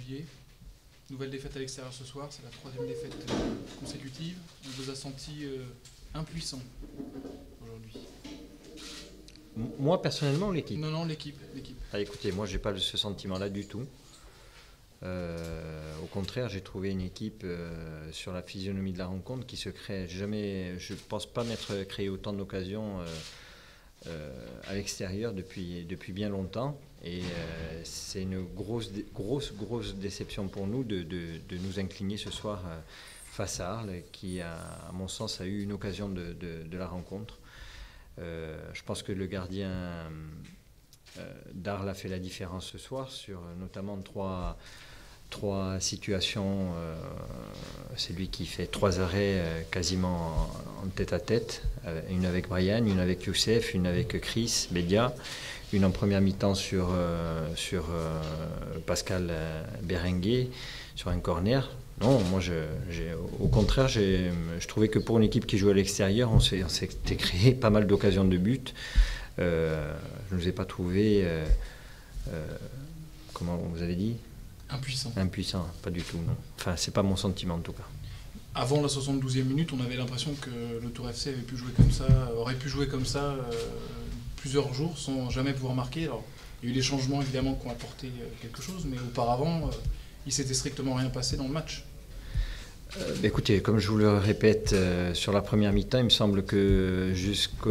Olivier. Nouvelle défaite à l'extérieur ce soir, c'est la 3e défaite consécutive. On vous a senti impuissant aujourd'hui. Moi, personnellement, ou l'équipe? Non, l'équipe. Ah, écoutez, moi, j'ai pas ce sentiment-là du tout. Au contraire, j'ai trouvé une équipe sur la physionomie de la rencontre qui se crée jamais. Je pense pas m'être créé autant d'occasions à l'extérieur depuis bien longtemps. Et c'est une grosse déception pour nous de nous incliner ce soir face à Arles, qui, à mon sens, a eu une occasion de la rencontre. Je pense que le gardien d'Arles a fait la différence ce soir sur notamment trois situations. C'est lui qui fait 3 arrêts quasiment en tête-à-tête, une avec Brian, une avec Youssef, une avec Chris Bedia, une en première mi-temps sur Pascal Berenguer sur un corner. Non, moi, au contraire, je trouvais que pour une équipe qui joue à l'extérieur, on s'était créé pas mal d'occasions de but. Je ne vous ai pas trouvé, comment vous avez dit? Impuissant, pas du tout, non. Enfin, c'est pas mon sentiment en tout cas. Avant la 72e minute, on avait l'impression que le Tour FC aurait pu jouer comme ça plusieurs jours sans jamais pouvoir marquer. Alors, il y a eu des changements évidemment qui ont apporté quelque chose, mais auparavant, il s'était strictement rien passé dans le match. Écoutez, comme je vous le répète, sur la première mi-temps, il me semble que jusqu'à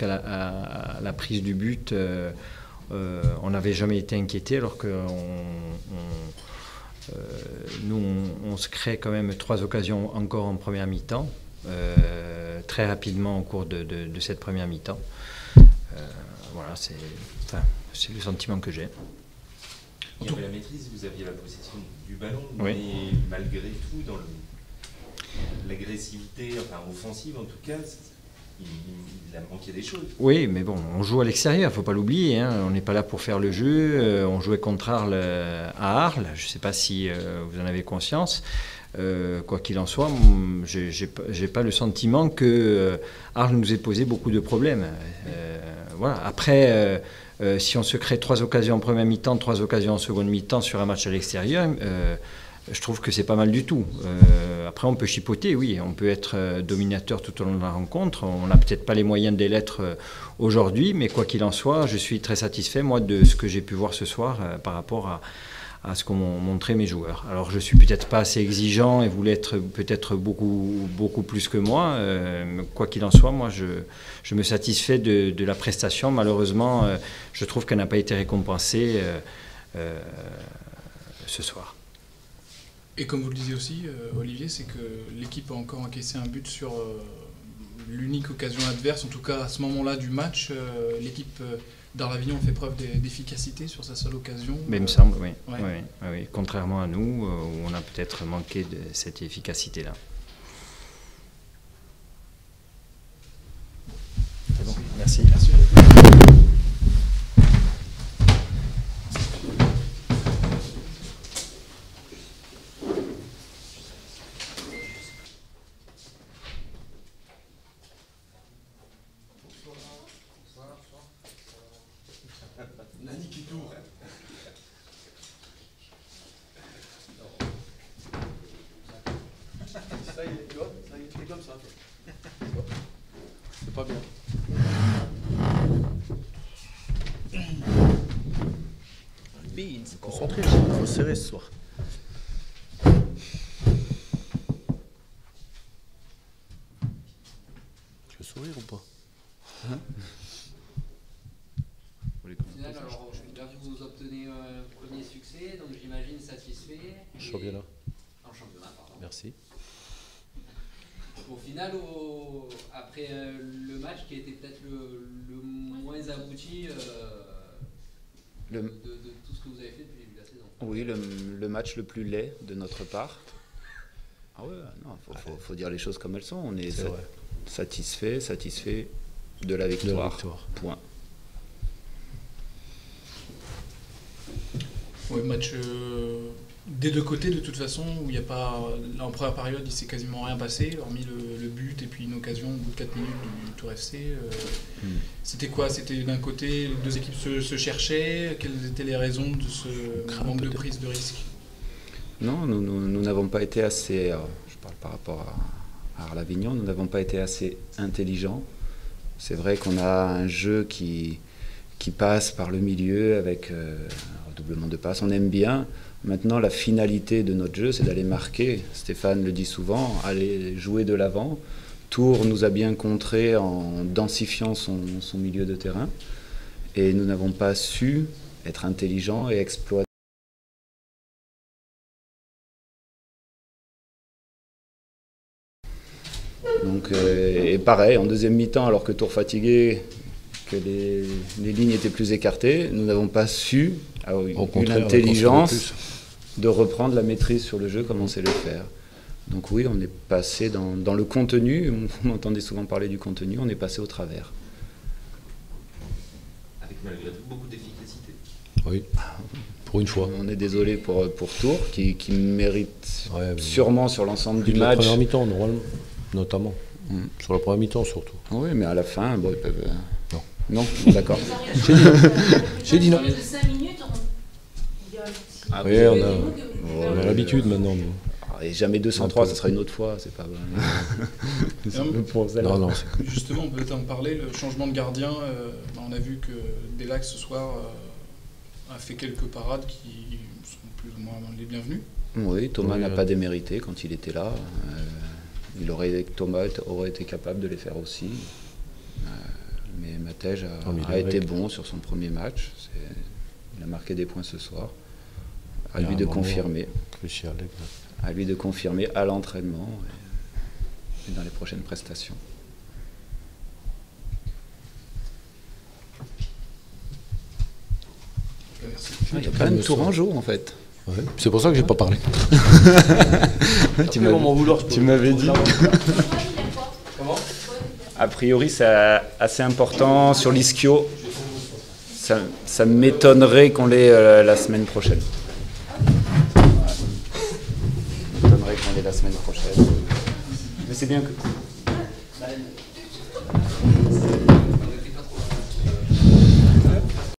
la prise du but, on n'avait jamais été inquiété, alors que nous, on se crée quand même 3 occasions encore en première mi-temps, très rapidement au cours de cette première mi-temps. Voilà, c'est le sentiment que j'ai. Il y avait la maîtrise, vous aviez la possession du ballon, oui. Mais malgré tout, dans l'agressivité, enfin offensive en tout cas, il a manqué des choses. Oui, mais bon, on joue à l'extérieur, il ne faut pas l'oublier. Hein. On n'est pas là pour faire le jeu. On jouait contre Arles à Arles. Je ne sais pas si vous en avez conscience. Quoi qu'il en soit, je n'ai pas le sentiment que Arles nous ait posé beaucoup de problèmes. Voilà. Après, si on se crée 3 occasions en première mi-temps, 3 occasions en seconde mi-temps sur un match à l'extérieur, je trouve que c'est pas mal du tout. Après, on peut chipoter, oui, on peut être dominateur tout au long de la rencontre. On n'a peut-être pas les moyens de l'être aujourd'hui, mais quoi qu'il en soit, je suis très satisfait, moi, de ce que j'ai pu voir ce soir par rapport à ce qu'ont montré mes joueurs. Alors, je suis peut-être pas assez exigeant et vous l'êtes peut-être beaucoup plus que moi. Quoi qu'il en soit, moi, je me satisfais de la prestation. Malheureusement, je trouve qu'elle n'a pas été récompensée ce soir. Et comme vous le disiez aussi, Olivier, c'est que l'équipe a encore encaissé un but sur l'unique occasion adverse. En tout cas, à ce moment-là du match, l'équipe d'Arles-Avignon fait preuve d'efficacité sur sa seule occasion. Mais il me semble, oui. Ouais. Oui. Contrairement à nous, où on a peut-être manqué de cette efficacité-là. C'est bon, merci. Comme ça. C'est pas bien. Beans, concentré, il faut serrer ce soir. Tu veux sourire ou pas? Alors, là, vous obtenez un premier succès, donc j'imagine satisfait. Championnat. En championnat, pardon. Merci. Au final, après le match qui était peut-être le moins abouti de tout ce que vous avez fait depuis le début de la saison. Oui, le match le plus laid de notre part. Ah ouais, non, faut dire les choses comme elles sont. On est satisfait de la victoire. Point. Oui, match Des deux côtés, de toute façon, où il n'y a pas. Là, en première période, il s'est quasiment rien passé, hormis le but et puis une occasion au bout de 4 minutes du Tour FC. C'était quoi? C'était d'un côté, les deux équipes se cherchaient. Quelles étaient les raisons de ce manque de prise de risque? Non, nous n'avons pas été assez, je parle par rapport à Arles-Avignon, nous n'avons pas été assez intelligents. C'est vrai qu'on a un jeu qui passe par le milieu avec un redoublement de passes, on aime bien. Maintenant, la finalité de notre jeu, c'est d'aller marquer. Stéphane le dit souvent, aller jouer de l'avant. Tours nous a bien contré en densifiant son milieu de terrain. Et nous n'avons pas su être intelligents et exploiter. Donc, et pareil, en deuxième mi-temps, alors que Tours fatigué, que les lignes étaient plus écartées, nous n'avons pas su, eu l'intelligence de reprendre la maîtrise sur le jeu comme on sait le faire. Donc oui, on est passé dans le contenu, vous m'entendez souvent parler du contenu, on est passé au travers. Avec malgré tout beaucoup d'efficacité. Oui, pour une fois. On est désolé pour Tours, qui mérite sûrement sur l'ensemble du la match. Première mi-temps, normalement, notamment. Sur la première mi-temps, surtout. Oui, mais à la fin, bon, ils peuvent... Non. Non, d'accord. J'ai dit non. De 5 minutes, il y a un petit... Ah, Oui, on a l'habitude maintenant. Et jamais 203, ce sera une autre fois, c'est pas vrai. Non, Justement, on peut en parler, le changement de gardien. On a vu que Delac ce soir a fait quelques parades qui sont plus ou moins les bienvenues. Oui, Thomas n'a pas démérité quand il était là. Thomas aurait été capable de les faire aussi. Mais Matej a été bon sur son premier match. Il a marqué des points ce soir. À lui de confirmer. Crucial. À lui de confirmer à l'entraînement et dans les prochaines prestations. Il y a quand même Tour en joue en fait. Ouais. C'est pour ça que j'ai pas parlé. Tu m'avais dit. Comment? A priori, c'est assez important sur l'ischio. Ça m'étonnerait qu'on l'ait la semaine prochaine. Ça m'étonnerait qu'on l'ait la semaine prochaine. Mais c'est bien que...